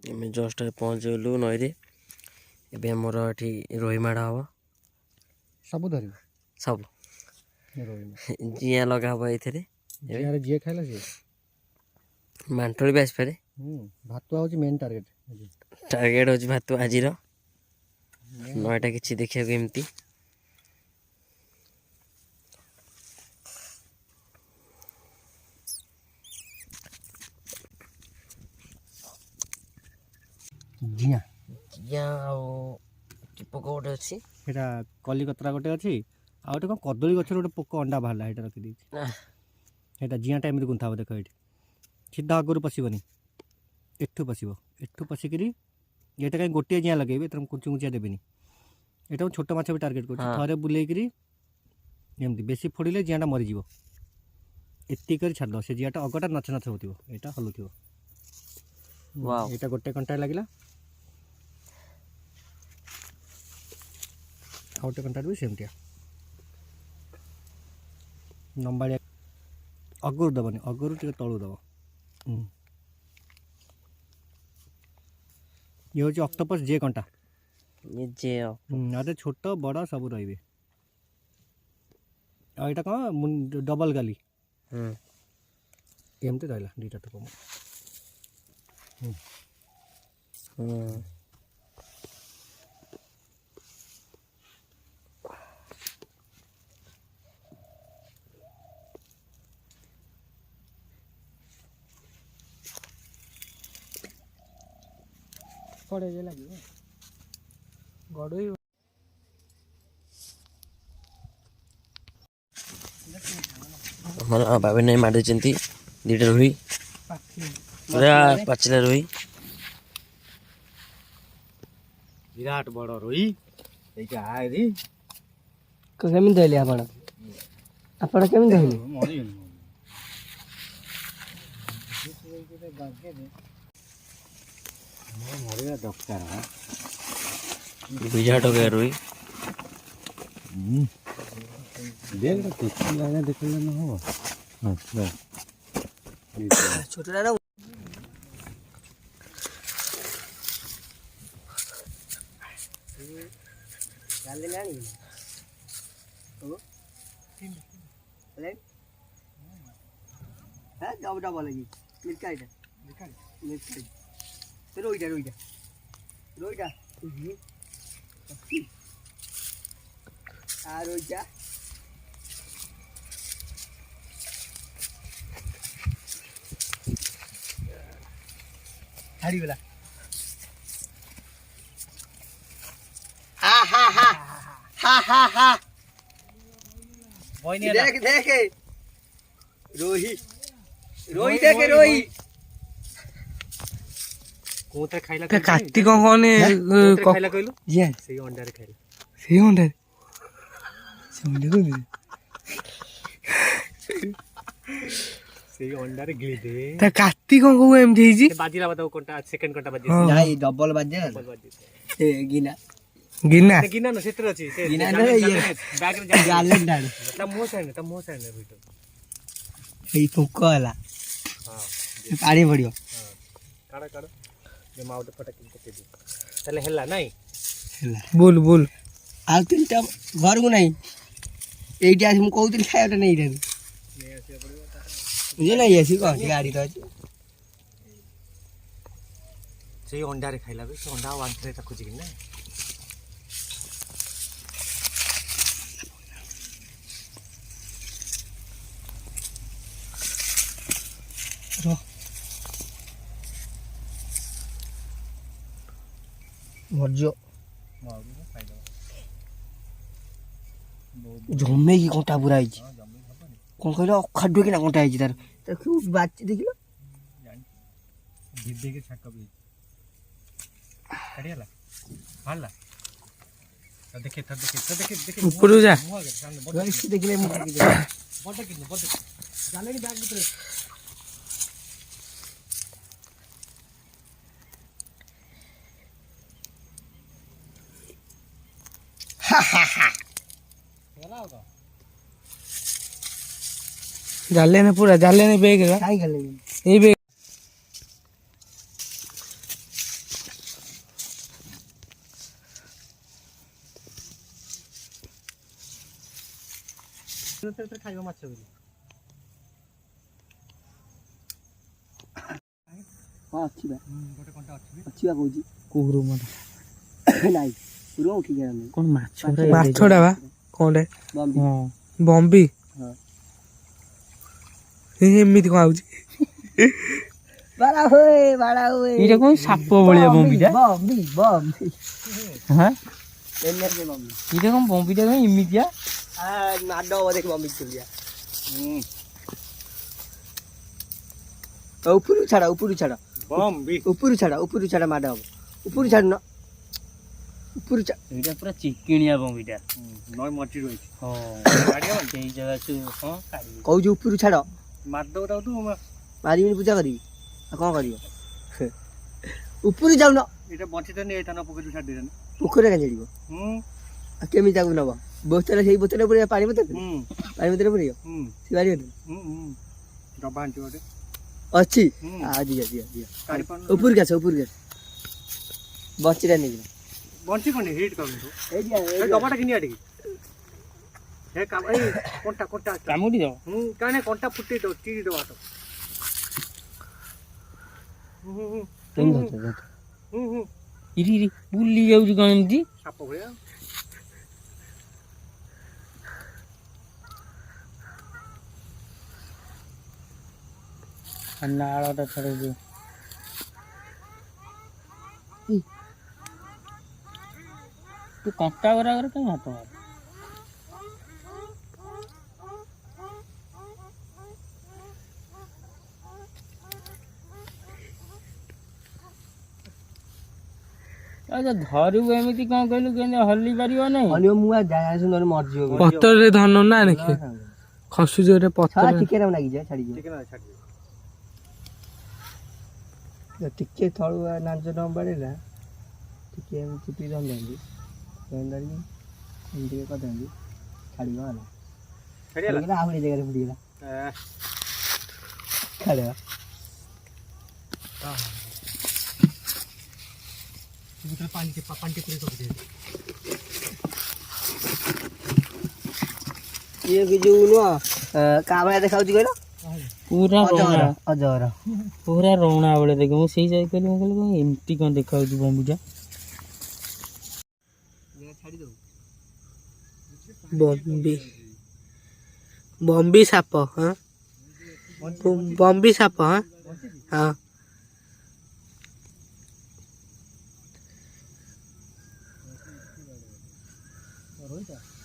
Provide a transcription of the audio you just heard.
आम जस्ट पहुँच गलु नई ए मोर ये रोही माड़ हम सब धर सब जिया लगा हम ये जी खाइला सी मांटोली भी आसपे भातुआ हूँ मेन टार्गेट टार्गेट हूँ भातु आज नईटा कि देखा एमती जिया जिया पोक गोटे अच्छी कलिकतरा गोटे अच्छी आ गोटे कदली गचर गोटे पोक अंडा बाहर यहाँ रखी यहाँ जिया टाइम गुंथा हम देख ये सीधा आगुरी पशबनी एठू पशब एठू पशिक ये कहीं गोटे जिया लगे तुम कुची कुचिया देवी यहाँ छोट माछ भी टार्गेट कर थे बुलेकरी एमती बेसी फोड़े जियाटा मरीज एतिक छाड़ से जियाटा अगटा नच नच हो यहाँ हलुव यहाँ गोटे कंटा लगे गोटे कंटा भी सेमटिया लंबाड़िया अगुर दबनी अगुर टे तलू दब ये हूँ ऑक्टोपस जे कंटा जे अरे छोट बड़ सब रे आईटा कौन डबल गाली एमती रहा दुटा टुक लगे गड़ई बाबा नहीं मारे दीटा रोही पूरा पाचिला रोही विराट बड़ रोही केमी धरले आपण केमी धरले विराट हो गया रोही देखल न हो छोटा ना डाल ले आनी ओ ले है डब डबल लगी मिलका इटा मिलका तो रोइटा रोइटा रोइटा आ रोइटा हाड़ी वाला हा हा हा हा हा हा देख देख रोही रोही देख रोही कोते खाइला कार्तिक कौन खाइला कहलु ये सही अंडा रे खाइला सही अंडा समझ को सही अंडा रे गिली दे ता कार्तिक को एम जेजी बाजीला बताओ कोनटा सेकंड कोनटा बाजी नहीं डबल बाजे ए गिना गिना गिना न सेत्र अछि से गिना रे ये बैग रे जाले डाल त मो साइड बिटो ए पोकला हां पानी पड़ियो हां काडा काडा जे माउट फटा के दे तले हेला नहीं हेला बोल बोल आ तीनटा घर को नहीं एइटी हम कहउतिल खायटा नहीं रे नहीं आसे पड़ियो ये नहीं ऐसी कौन गाड़ी तो से अंडा रे खाइला बे से अंडा वान थरे तक जी ना रो मरजो जमे की कंटा पूरा है कौन कहला खाडो कि ना कंटा है तार तो क्यों बात देखिलो भिदे के छक्का भी कड़ियाला हालला तो देखे ऊपर जा गाइस देखले बड़ जाले की बैग भीतर जाले ने पूरा जाले ने बेग काई गले ये बेग ଖାଇବା ମାଛ ବୋଲି ହଁ ଅଛି ବା ଗୋଟେ କଣ୍ଟା ଅଛି ଅଛି ବା କହୁଛି କୁହୁରୁ ମର ନାଇଁ ପୁରା ଉଠି ଗଲାନି କ'ଣ ମାଛ ମାଛଟା ବା କଣଟେ ବମ୍ବି ବମ୍ବି ହଁ ଏମିତି କ'ଣ ଆଉଛି ବାଡ଼ା ହୁଏ ଏଇଟା କ'ଣ ସାପ ଭଳିଆ ବମ୍ବିଟା ବମ୍ବି ବମ୍ବି ହଁ ଏନର୍ଜି ବମ୍ବି ଏଇଟା କ'ଣ ବମ୍ବିଟା କ'ଣ ଏମିତିଆ ମାଡ଼ ହବ ଦେଖ ବମ୍ବି ଚୁଲିଆ ଉପରୁ ଛାଡ଼ ଉପରୁ ଛାଡ଼ ବମ୍ବି ଉପରୁ ଛାଡ଼ ମାଡ଼ ହବ ଉପରୁ ଛାଡ଼ୁନ ଉପରୁ ଛାଡ଼ ଏଇଟା ପୁରା ଚିକିଣିଆ ବମ୍ବିଟା ନଈ ମଝି ରହିଛି ହଁ ସେଇ ଜାଗାକୁ ହଁ କାଢ଼ିବି କହୁଛି ଉପରୁ ଛାଡ଼ ମାରିଦେବ ତାକୁ ତୁ ମାରିବିନି ପୂଜା କରିବି ଆଉ କ'ଣ କରିବ ଉପରୁ ଯାଉନ ଏଇଟା ବଞ୍ଚିଥାନି ଏଇଟା ନ ପକେଇ ଛାଡ଼ି ଦେଇଥାନି ପୋଖରୀରେ କାହିଁ ଛାଡ଼ିବ ଆଉ କେମିତି ତାକୁ ନବ ବୋତଲ ସେଇ ବୋତଲରେ ପୁରେଇବା ପାଣି ବୋତଲ ପୁରେଇବ ସେ ପାଣି ବୋତଲ ଡବା ଆଣିଛି ଗୋଟେ ଅଛି ଦିଅ ଉପରକୁ ଆସ ବଞ୍ଚିଟା ନେଇଯିବ ବଞ୍ଚି କ'ଣ ହିଟ୍ କରନ୍ତୁ ଏଇ ଡବାଟା କିଣି ଆଟିକି ଏଇ କଣ୍ଟା କାମୁଡ଼ି ଦେବ କାହିଁକି କଣ୍ଟା ଫୁଟେଇ ଦେବ ଚିରି ଦେବ ହାତ ଇରି ବୁଲି ଯାଉଛି କ'ଣ ଏମିତି ସାପ ଭଳିଆ ନାଳଟା ଛାଡ଼ୁଛି ତୁ କଣ୍ଟା ଗୁରାକରେ କାହିଁ ହାତ ମାର ଧରିବୁ ଏମିତି କ'ଣ କହିଲୁ କେମିତି ହଲି ପାରିବ ନାହିଁ ହଲିବ ମୁଁ ନହେଲେ ମରିଯିବ ପତ୍ରରେ ଧନ ନା ଦେଖେ ଖସୁଛି ଗୋଟେ ପତ୍ର ଟିକେ ଲାଗିଯାଏ ଛାଡ଼ିଯିବ ଟିକେ ତଳୁ ନାଞ୍ଜ ନ ବାଡ଼େଇଲା ଟିକେ ଏମିତି ଚିପି ଧରିଦିଅନ୍ତି ଧରିକି ଟିକେ କରିଦିଅନ୍ତି ଛାଡ଼ିବ ହେଲା ଛାଡ଼ିଗଲା ଆଉ ଗୋଟେ ଜାଗାରେ ଫୁଟିଗଲା ଛାଡ଼ିବ ପାଣି ଟିକେ ପୁରେଇ ରଖିଦେବି ଇଏ ଯୋଉ ନୁହଁ କାହା ଭଳିଆ ଦେଖାଯାଉଛି କହିଲ ପୁରା ରଣା ଅଜଗର ପୁରା ରଣା ଭଳିଆ ଦେଖ ମୁଁ ସେଇ ଯାଇ କହିଲି ମୁଁ କହିଲି କ'ଣ ଏମିତି କ'ଣ ଦେଖାଯାଉଛି ବମ୍ବିଟା ବମ୍ବି ସାପ ହଁ ବମ୍ବି ସାପ ହଁ ରହିଥା